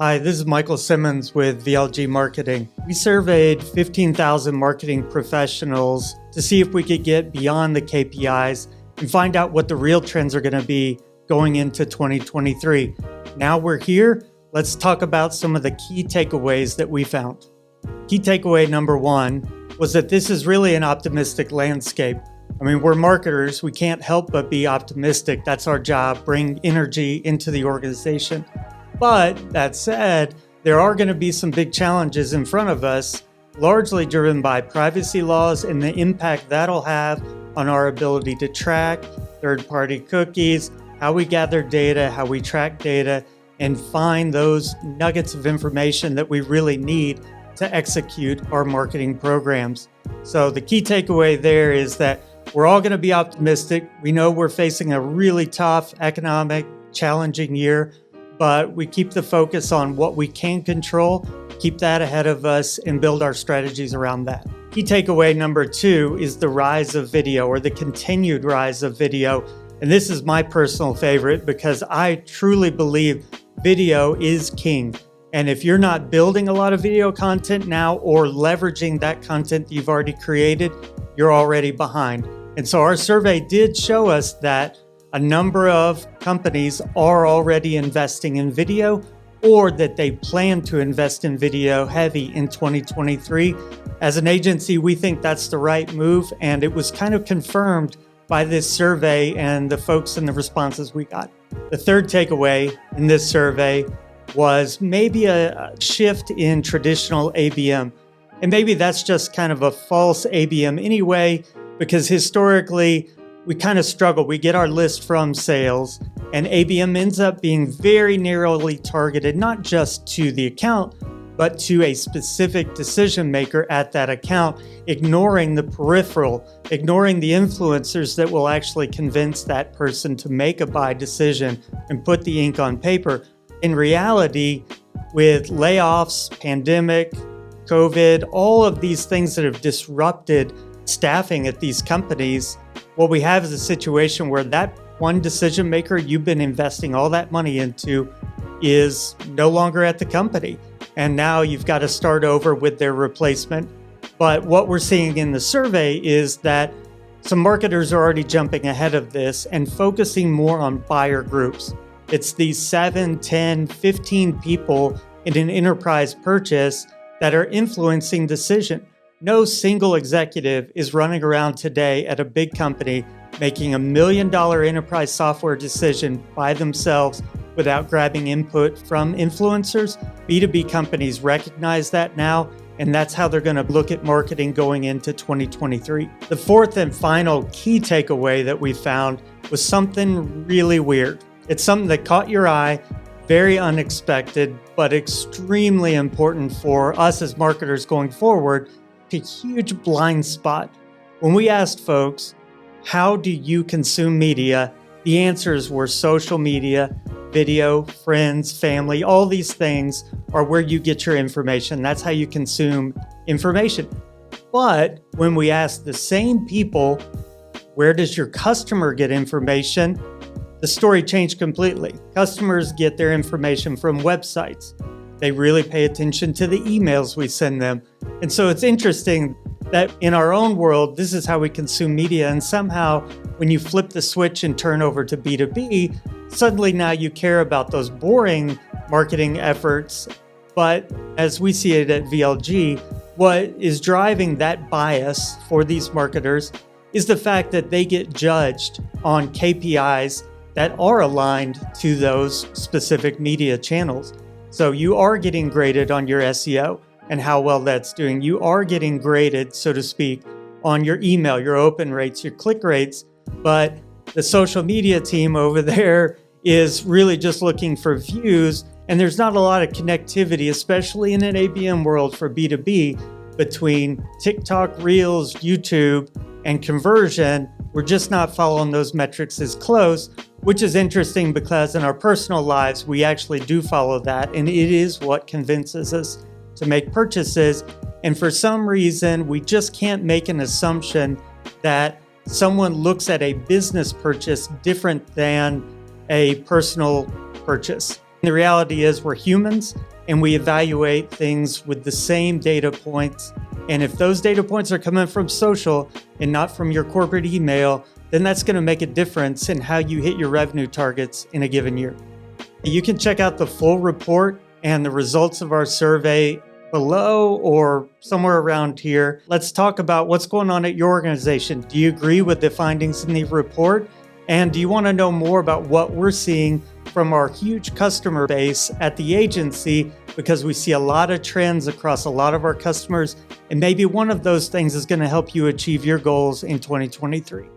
Hi, this is Michael Simmons with VLG Marketing. We surveyed 15,000 marketing professionals to see if we could get beyond the KPIs and find out what the real trends are going to be going into 2023. Now we're here. Let's talk about some of the key takeaways that we found. Key takeaway number one was that this is really an optimistic landscape. I mean, we're marketers. We can't help but be optimistic. That's our job, bring energy into the organization. But that said, there are going to be some big challenges in front of us, largely driven by privacy laws and the impact that'll have on our ability to track third-party cookies, how we gather data, how we track data, and find those nuggets of information that we really need to execute our marketing programs. So the key takeaway there is that we're all going to be optimistic. We know we're facing a really tough economic, challenging year, but we keep the focus on what we can control, keep that ahead of us, and build our strategies around that. Key takeaway number two is the rise of video, or the continued rise of video. And this is my personal favorite because I truly believe video is king. And if you're not building a lot of video content now or leveraging that content that you've already created, you're already behind. And so our survey did show us that a number of companies are already investing in video, or that they plan to invest in video heavy in 2023. As an agency, we think that's the right move, and it was kind of confirmed by this survey and the folks and the responses we got. The third takeaway in this survey was maybe a shift in traditional ABM. And maybe that's just kind of a false ABM anyway, because historically, we kind of struggle. We get our list from sales, and ABM ends up being very narrowly targeted, not just to the account, but to a specific decision maker at that account, ignoring the peripheral, ignoring the influencers that will actually convince that person to make a buy decision and put the ink on paper. In reality, with layoffs, pandemic, COVID, all of these things that have disrupted staffing at these companies, what we have is a situation where that one decision maker you've been investing all that money into is no longer at the company. And now you've got to start over with their replacement. But what we're seeing in the survey is that some marketers are already jumping ahead of this and focusing more on buyer groups. It's these 7, 10, 15 people in an enterprise purchase that are influencing decision. No single executive is running around today at a big company making $1 million enterprise software decision by themselves without grabbing input from influencers. B2B companies recognize that now, and that's how they're going to look at marketing going into 2023. The fourth and final key takeaway that we found was something really weird. It's something that caught your eye, very unexpected, but extremely important for us as marketers going forward. A huge blind spot. When we asked folks, how do you consume media? The answers were social media, video, friends, family, all these things are where you get your information. That's how you consume information. But when we asked the same people, where does your customer get information? The story changed completely. Customers get their information from websites. They really pay attention to the emails we send them. And so it's interesting that in our own world, this is how we consume media. And somehow when you flip the switch and turn over to B2B, suddenly now you care about those boring marketing efforts. But as we see it at VLG, what is driving that bias for these marketers is the fact that they get judged on KPIs that are aligned to those specific media channels. So you are getting graded on your SEO and how well that's doing. You are getting graded, so to speak, on your email, your open rates, your click rates. But the social media team over there is really just looking for views. And there's not a lot of connectivity, especially in an ABM world for B2B, between TikTok, Reels, YouTube, and conversion. We're just not following those metrics as close, which is interesting because in our personal lives, we actually do follow that. And it is what convinces us to make purchases. And for some reason, we just can't make an assumption that someone looks at a business purchase different than a personal purchase. The reality is we're humans and we evaluate things with the same data points. And if those data points are coming from social and not from your corporate email, then that's going to make a difference in how you hit your revenue targets in a given year. You can check out the full report and the results of our survey below or somewhere around here. Let's talk about what's going on at your organization. Do you agree with the findings in the report? And do you want to know more about what we're seeing from our huge customer base at the agency? Because we see a lot of trends across a lot of our customers, and maybe one of those things is going to help you achieve your goals in 2023.